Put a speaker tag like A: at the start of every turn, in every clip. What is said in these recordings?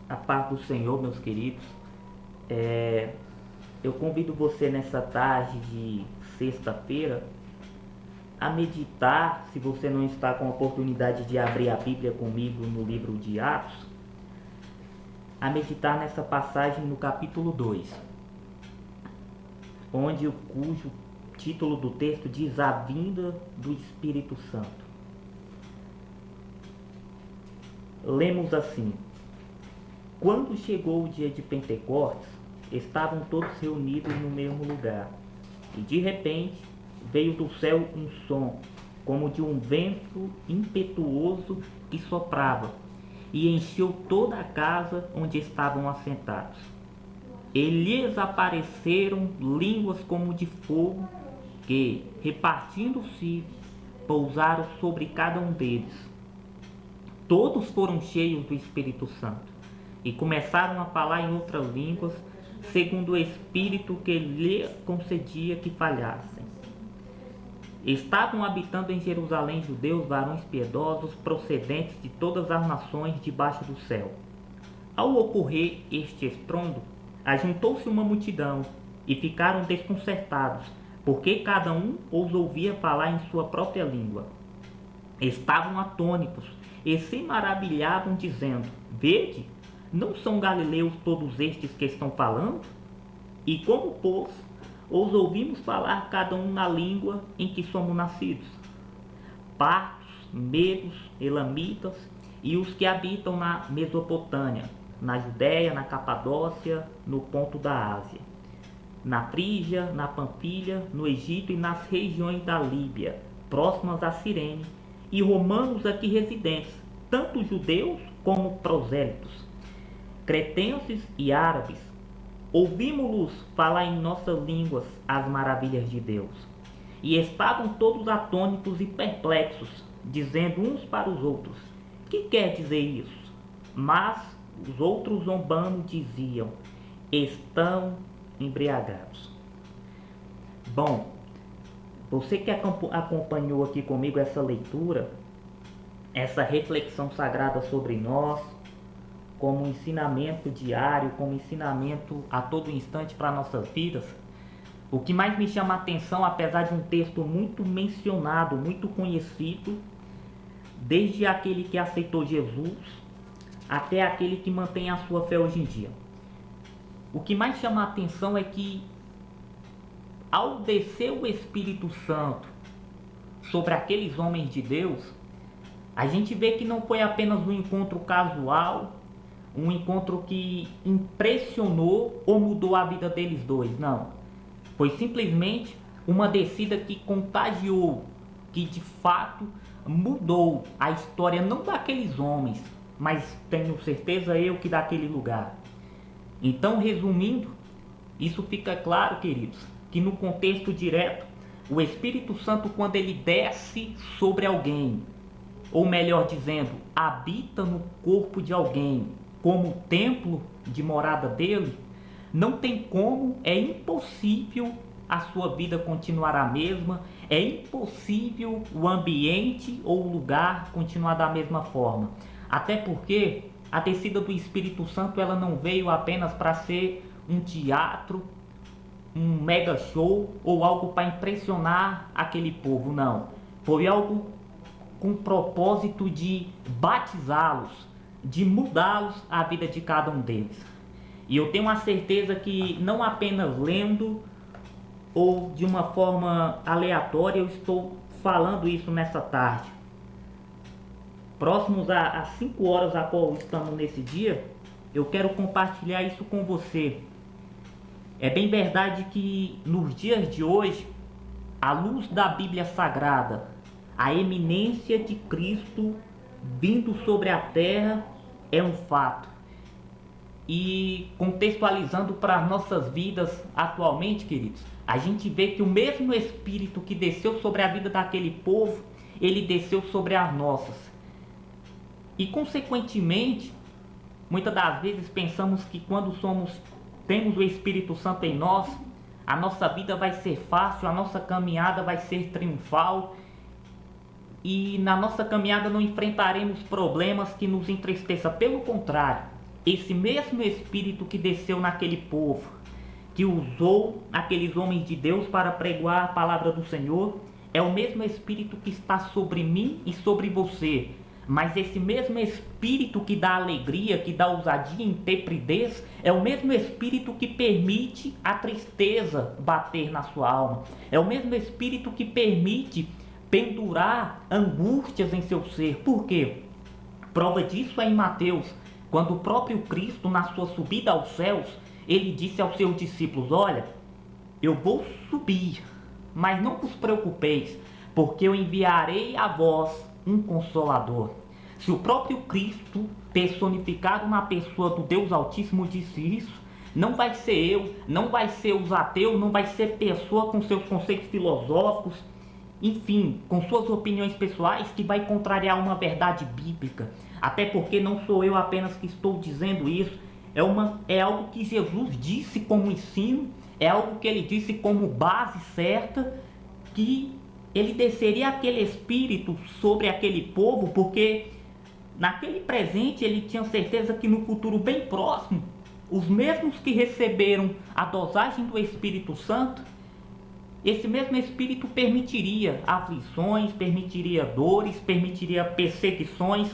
A: A paz do Senhor, meus queridos. Eu convido você nessa tarde de sexta-feira a meditar, se você não está com a oportunidade de abrir a Bíblia comigo no livro de Atos, a meditar nessa passagem no capítulo 2, cujo título do texto diz a vinda do Espírito Santo. Lemos assim: quando chegou o dia de Pentecostes, estavam todos reunidos no mesmo lugar. E de repente veio do céu um som, como de um vento impetuoso que soprava, e encheu toda a casa onde estavam assentados. E lhes apareceram línguas como de fogo, que, repartindo-se, pousaram sobre cada um deles. Todos foram cheios do Espírito Santo e começaram a falar em outras línguas, segundo o Espírito que lhe concedia que falassem. Estavam habitando em Jerusalém judeus, varões piedosos, procedentes de todas as nações debaixo do céu. Ao ocorrer este estrondo, ajuntou-se uma multidão e ficaram desconcertados, porque cada um os ouvia falar em sua própria língua. Estavam atônitos e se maravilhavam, dizendo: vede, não são galileus todos estes que estão falando? E como, pois, os ouvimos falar cada um na língua em que somos nascidos? Partos, medos, elamitas e os que habitam na Mesopotâmia, na Judéia, na Capadócia, no ponto da Ásia, na Frígia, na Panfilha, no Egito e nas regiões da Líbia, próximas a Cirene, e romanos aqui residentes, tanto judeus como prosélitos, cretenses e árabes. Ouvimos-los falar em nossas línguas as maravilhas de Deus. E estavam todos atônitos e perplexos, dizendo uns para os outros: que quer dizer isso? Mas os outros, zombando, diziam: estão embriagados. Bom, você que acompanhou aqui comigo essa leitura, essa reflexão sagrada sobre nós, como ensinamento diário, como ensinamento a todo instante para nossas vidas, o que mais me chama a atenção, apesar de um texto muito mencionado, muito conhecido, desde aquele que aceitou Jesus até aquele que mantém a sua fé hoje em dia, o que mais chama a atenção é que, ao descer o Espírito Santo sobre aqueles homens de Deus, a gente vê que não foi apenas um encontro casual, um encontro que impressionou ou mudou a vida deles dois, não. Foi simplesmente uma descida que contagiou, que de fato mudou a história não daqueles homens, mas tenho certeza eu que daquele lugar. Então, resumindo, isso fica claro, queridos, que no contexto direto, o Espírito Santo, quando ele desce sobre alguém, ou melhor dizendo, habita no corpo de alguém, como templo de morada dele, não tem como, é impossível a sua vida continuar a mesma, é impossível o ambiente ou o lugar continuar da mesma forma. Até porque a descida do Espírito Santo, ela não veio apenas para ser um teatro, um mega show ou algo para impressionar aquele povo, não. Foi algo com o propósito de batizá-los, de mudá-los a vida de cada um deles. E eu tenho a certeza que não apenas lendo ou de uma forma aleatória eu estou falando isso nessa tarde. Próximos às 5 horas a qual estamos nesse dia, eu quero compartilhar isso com você. É bem verdade que nos dias de hoje, à luz da Bíblia Sagrada, a eminência de Cristo vindo sobre a terra é um fato. E contextualizando para as nossas vidas atualmente, queridos, a gente vê que o mesmo Espírito que desceu sobre a vida daquele povo, ele desceu sobre as nossas. E consequentemente, muitas das vezes pensamos que quando temos o Espírito Santo em nós, a nossa vida vai ser fácil, a nossa caminhada vai ser triunfal, e na nossa caminhada não enfrentaremos problemas que nos entristeçam. Pelo contrário, esse mesmo Espírito que desceu naquele povo, que usou aqueles homens de Deus para pregoar a palavra do Senhor, é o mesmo Espírito que está sobre mim e sobre você. Mas esse mesmo Espírito que dá alegria, que dá ousadia e intrepidez, é o mesmo Espírito que permite a tristeza bater na sua alma. É o mesmo Espírito que permite pendurar angústias em seu ser. Por quê? Prova disso é em Mateus, quando o próprio Cristo, na sua subida aos céus, ele disse aos seus discípulos: olha, eu vou subir, mas não vos preocupeis, porque eu enviarei a vós um Consolador. Se o próprio Cristo, personificado na pessoa do Deus Altíssimo, disse isso, não vai ser eu, não vai ser os ateus, não vai ser pessoa com seus conceitos filosóficos, enfim, com suas opiniões pessoais, que vai contrariar uma verdade bíblica. Até porque não sou eu apenas que estou dizendo isso, é algo que Jesus disse como ensino, é algo que ele disse como base certa, que ele desceria aquele Espírito sobre aquele povo, porque naquele presente ele tinha certeza que no futuro bem próximo, os mesmos que receberam a dosagem do Espírito Santo, esse mesmo Espírito permitiria aflições, permitiria dores, permitiria perseguições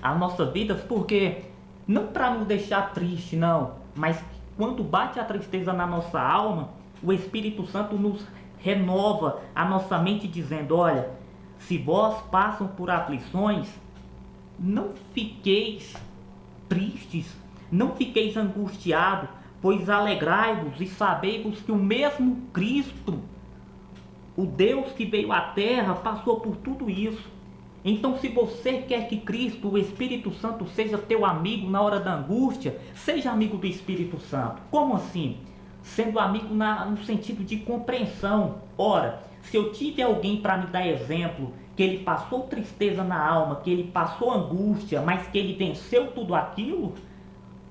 A: às nossas vidas, porque não para nos deixar triste, não, mas quando bate a tristeza na nossa alma, o Espírito Santo nos renova a nossa mente dizendo: olha, se vós passam por aflições, não fiqueis tristes, não fiqueis angustiados, pois alegrai-vos e sabei-vos que o mesmo Cristo, o Deus que veio à terra, passou por tudo isso. Então, se você quer que Cristo, o Espírito Santo, seja teu amigo na hora da angústia, seja amigo do Espírito Santo. Como assim? Sendo amigo no sentido de compreensão. Ora, se eu tive alguém para me dar exemplo, que ele passou tristeza na alma, que ele passou angústia, mas que ele venceu tudo aquilo,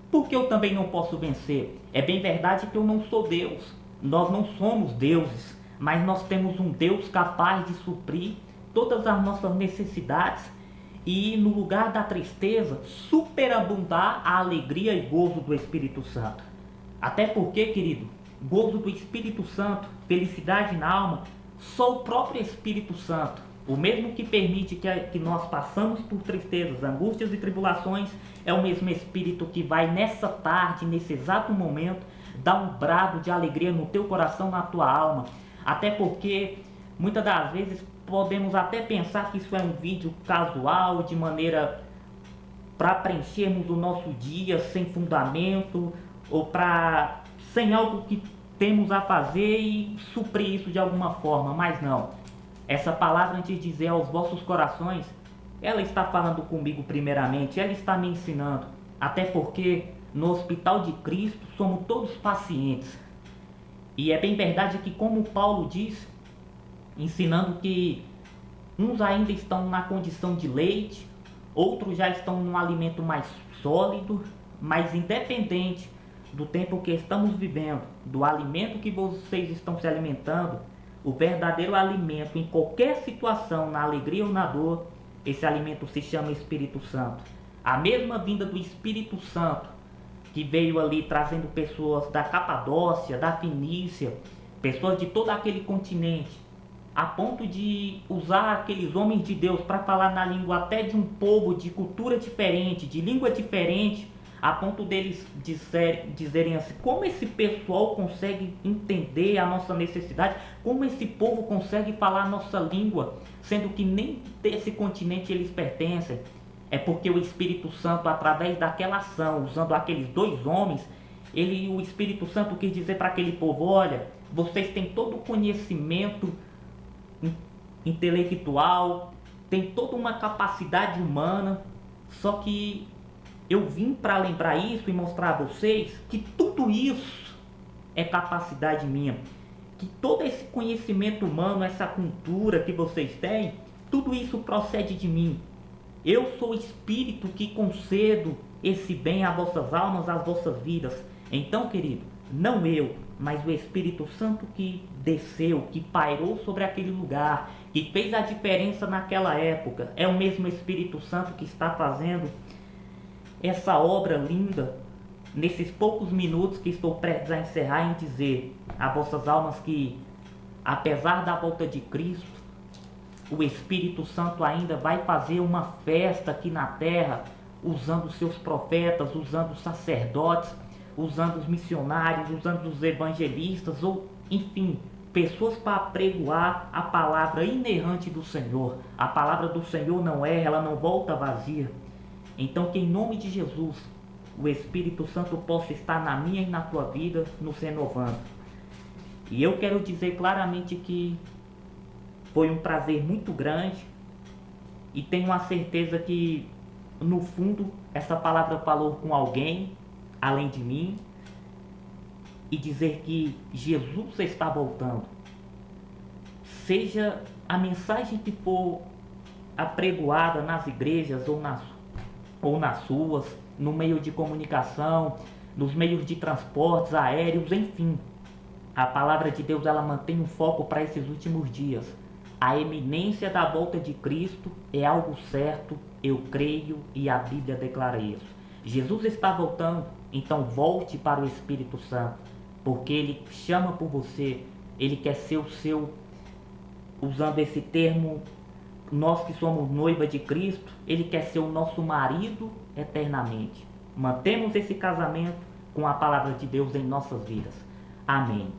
A: por que eu também não posso vencer? É bem verdade que eu não sou Deus, nós não somos deuses, mas nós temos um Deus capaz de suprir todas as nossas necessidades e, no lugar da tristeza, superabundar a alegria e gozo do Espírito Santo. Até porque, querido, gozo do Espírito Santo, felicidade na alma, só o próprio Espírito Santo, o mesmo que permite que nós passamos por tristezas, angústias e tribulações, é o mesmo Espírito que vai nessa tarde, nesse exato momento, dar um brado de alegria no teu coração, na tua alma. Até porque, muitas das vezes, podemos até pensar que isso é um vídeo casual, de maneira para preenchermos o nosso dia sem fundamento, ou sem algo que temos a fazer e suprir isso de alguma forma, mas não. Essa palavra, antes de dizer aos vossos corações, ela está falando comigo primeiramente, ela está me ensinando, até porque no hospital de Cristo somos todos pacientes. E é bem verdade que, como Paulo diz, ensinando que uns ainda estão na condição de leite, outros já estão num alimento mais sólido, mas independente do tempo que estamos vivendo, do alimento que vocês estão se alimentando, o verdadeiro alimento em qualquer situação, na alegria ou na dor, esse alimento se chama Espírito Santo. A mesma vinda do Espírito Santo que veio ali trazendo pessoas da Capadócia, da Fenícia, pessoas de todo aquele continente, a ponto de usar aqueles homens de Deus para falar na língua até de um povo de cultura diferente, de língua diferente, a ponto deles dizerem assim: como esse pessoal consegue entender a nossa necessidade, como esse povo consegue falar a nossa língua, sendo que nem desse continente eles pertencem. É porque o Espírito Santo, através daquela ação, usando aqueles dois homens, o Espírito Santo quis dizer para aquele povo: olha, vocês têm todo o conhecimento intelectual, tem toda uma capacidade humana, só que eu vim para lembrar isso e mostrar a vocês que tudo isso é capacidade minha, que todo esse conhecimento humano, essa cultura que vocês têm, tudo isso procede de mim. Eu sou o Espírito que concedo esse bem às vossas almas, às vossas vidas. Então, querido, não eu, mas o Espírito Santo que desceu, que pairou sobre aquele lugar, que fez a diferença naquela época, é o mesmo Espírito Santo que está fazendo essa obra linda nesses poucos minutos que estou prestes a encerrar, em dizer a vossas almas que, apesar da volta de Cristo, o Espírito Santo ainda vai fazer uma festa aqui na terra, usando os seus profetas, usando os sacerdotes, usando os missionários, usando os evangelistas, ou enfim, pessoas para pregoar a palavra inerrante do Senhor. A palavra do Senhor não erra, ela não volta vazia. Então, que em nome de Jesus, o Espírito Santo possa estar na minha e na tua vida, nos renovando. E eu quero dizer claramente que foi um prazer muito grande, e tenho a certeza que, no fundo, essa palavra falou com alguém além de mim, e dizer que Jesus está voltando. Seja a mensagem que for apregoada nas igrejas ou nas ruas, no meio de comunicação, nos meios de transportes aéreos, enfim, a palavra de Deus, ela mantém um foco para esses últimos dias. A iminência da volta de Cristo é algo certo, eu creio, e a Bíblia declara isso. Jesus está voltando, então volte para o Espírito Santo, porque Ele chama por você, Ele quer ser o seu, usando esse termo, nós que somos noiva de Cristo, Ele quer ser o nosso marido eternamente. Mantemos esse casamento com a palavra de Deus em nossas vidas. Amém.